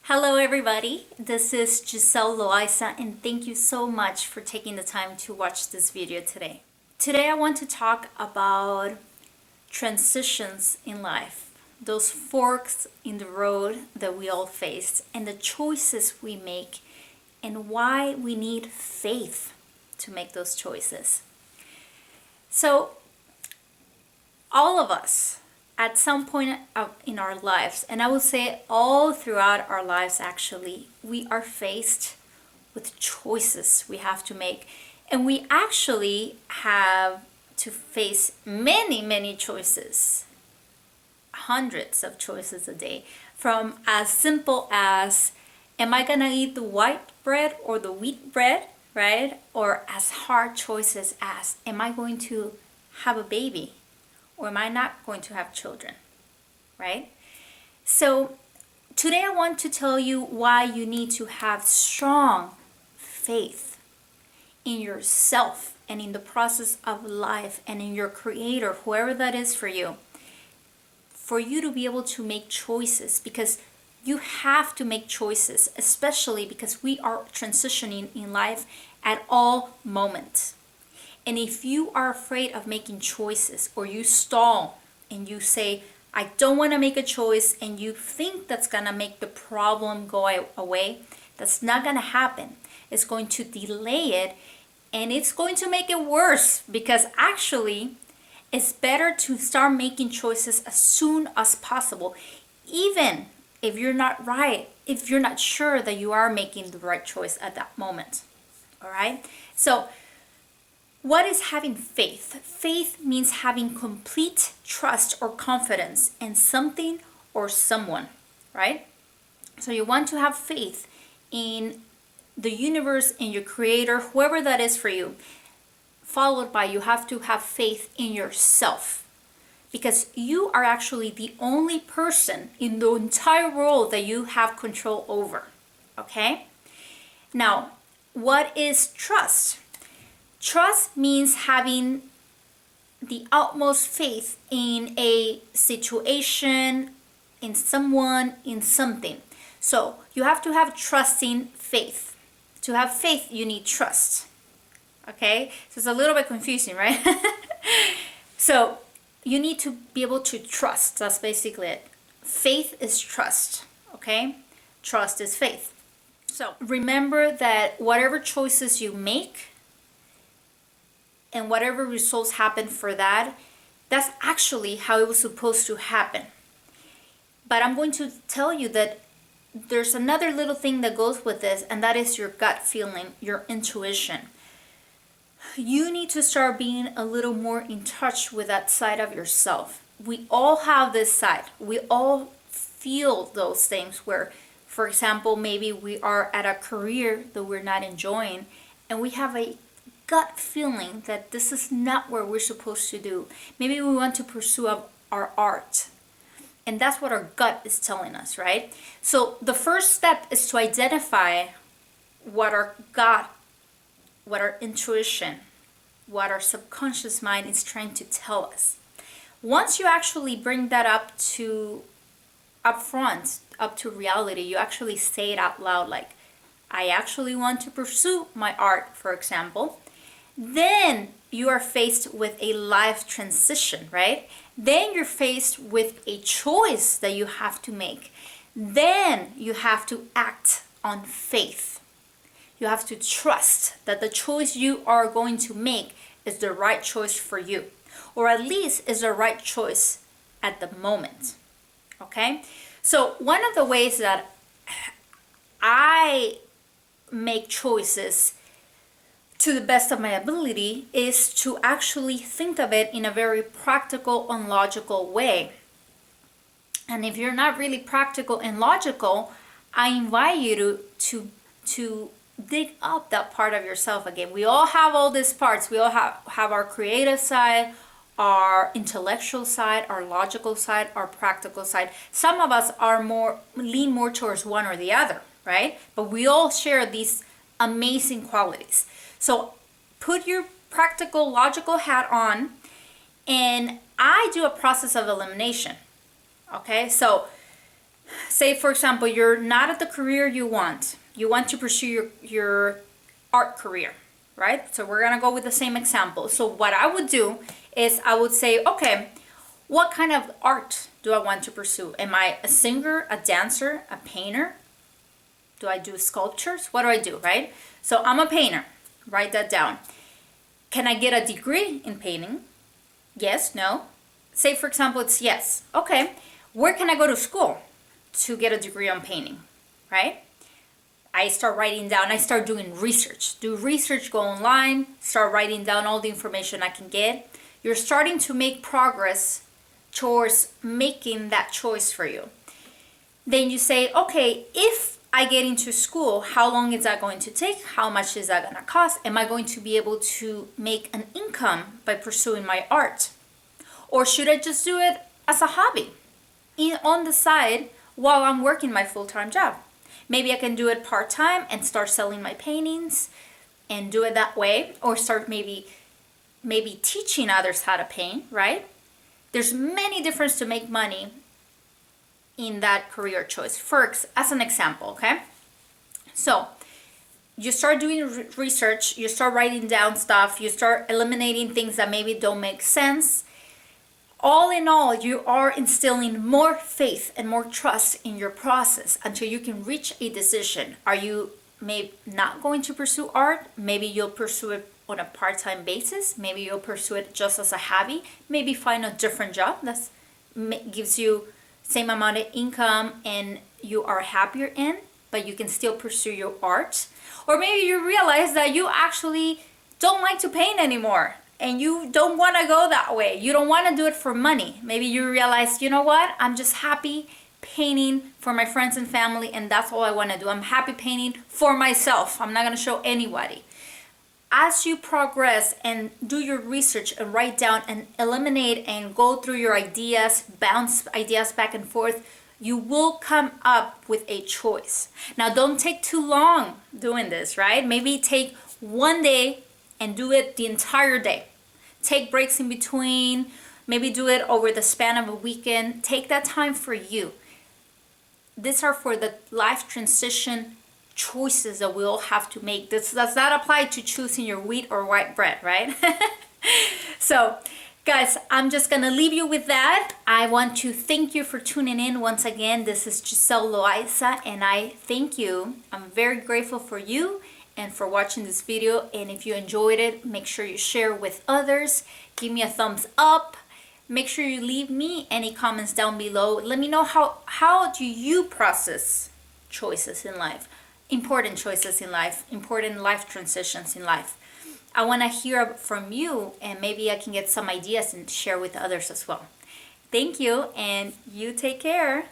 Hello everybody, this is Giselle Loaiza and thank you so much for taking the time to watch this video today. Today I want to talk about transitions in life, those forks in the road that we all face and the choices we make and why we need faith to make those choices. So all of us at some point in our lives, and I would say all throughout our lives actually, we are faced with choices we have to make. And we actually have to face many choices, hundreds of choices a day, from as simple as, am I gonna eat the white bread or the wheat bread, right? Or as hard choices as, am I going to have a baby? Or am I not going to have children, right? So today I want to tell you why you need to have strong faith in yourself and in the process of life and in your creator, whoever that is for you to be able to make choices, because you have to make choices, especially because we are transitioning in life at all moments. And if you are afraid of making choices, or you stall and you say, I don't want to make a choice, and you think that's going to make the problem go away, that's not going to happen. It's going to delay it, and it's going to make it worse, because actually it's better to start making choices as soon as possible, even if you're not right, if you're not sure that you are making the right choice at that moment. All right? So what is having faith? Faith means having complete trust or confidence in something or someone, right? So you want to have faith in the universe, in your creator, whoever that is for you, followed by you have to have faith in yourself, because you are actually the only person in the entire world that you have control over, okay? Now, what is trust? Trust means having the utmost faith in a situation, in someone, in something. So you have to have trusting faith. To have faith, you need trust. Okay? So it's a little bit confusing, right? So you need to be able to trust. That's basically it. Faith is trust. Okay? Trust is faith. So remember that whatever choices you make, and whatever results happen for that, that's actually how it was supposed to happen. But I'm going to tell you that there's another little thing that goes with this, and that is your gut feeling, your intuition. You need to start being a little more in touch with that side of yourself. We all have this side. We all feel those things where, for example, maybe we are at a career that we're not enjoying, and we have a gut feeling that this is not what we're supposed to do. Maybe we want to pursue our art. And that's what our gut is telling us, right? So the first step is to identify what our gut, what our intuition, what our subconscious mind is trying to tell us. Once you actually bring that up to reality, you actually say it out loud, like, I actually want to pursue my art, for example. Then you are faced with a life transition, right? Then you're faced with a choice that you have to make. Then you have to act on faith. You have to trust that the choice you are going to make is the right choice for you, or at least is the right choice at the moment. Okay? So one of the ways that I make choices to the best of my ability is to actually think of it in a very practical and logical way. And if you're not really practical and logical, I invite you to dig up that part of yourself again. We all have all these parts. We all have our creative side, our intellectual side, our logical side, our practical side. Some of us lean more towards one or the other, right? But we all share these amazing qualities. So put your practical, logical hat on, and I do a process of elimination. Okay, so Say, for example, you're not at the career you want. You want to pursue your art career, right? So we're gonna go with the same example. So what I would do is I would say, okay, what kind of art do I want to pursue? Am I a singer, a dancer, a painter? Do I do sculptures? What do I do, right? So I'm a painter. Write that down. Can I get a degree in painting? Yes, no. Say, for example, it's yes. Okay, where can I go to school to get a degree on painting, right? I start writing down, I start doing research. Do research, go online, start writing down all the information I can get. You're starting to make progress towards making that choice for you. Then you say, okay, if I get into school, how long is that going to take? How much is that going to cost? Am I going to be able to make an income by pursuing my art? Or should I just do it as a hobby on the side while I'm working my full-time job? Maybe I can do it part-time and start selling my paintings and do it that way, or start maybe teaching others how to paint, right? There's many different ways to make money in that career choice. As an example, okay? So you start doing research, you start writing down stuff, you start eliminating things that maybe don't make sense. All in all, you are instilling more faith and more trust in your process until you can reach a decision. Are you maybe not going to pursue art? Maybe you'll pursue it on a part-time basis. Maybe you'll pursue it just as a hobby. Maybe find a different job that gives you same amount of income and you are happier in, but you can still pursue your art. Or maybe you realize that you actually don't like to paint anymore and you don't want to go that way. You don't want to do it for money. Maybe you realize, you know what, I'm just happy painting for my friends and family, and that's all I want to do. I'm happy painting for myself. I'm not going to show anybody. As you progress and do your research and write down and eliminate and go through your ideas, bounce ideas back and forth, you will come up with a choice. Now, don't take too long doing this, right? Maybe take one day and do it the entire day. Take breaks in between, maybe do it over the span of a weekend. Take that time for you. These are for the life transition choices that we all have to make. This does not apply to choosing your wheat or white bread, right? So, guys, I'm just gonna leave you with that. I want to thank you for tuning in once again. This is Giselle Loaiza, and I thank you. I'm very grateful for you and for watching this video. And if you enjoyed it, make sure you share with others. Give me a thumbs up. Make sure you leave me any comments down below. Let me know how do you process choices in life, important choices in life, important life transitions in life. I want to hear from you, and maybe I can get some ideas and share with others as well. Thank you, and you take care.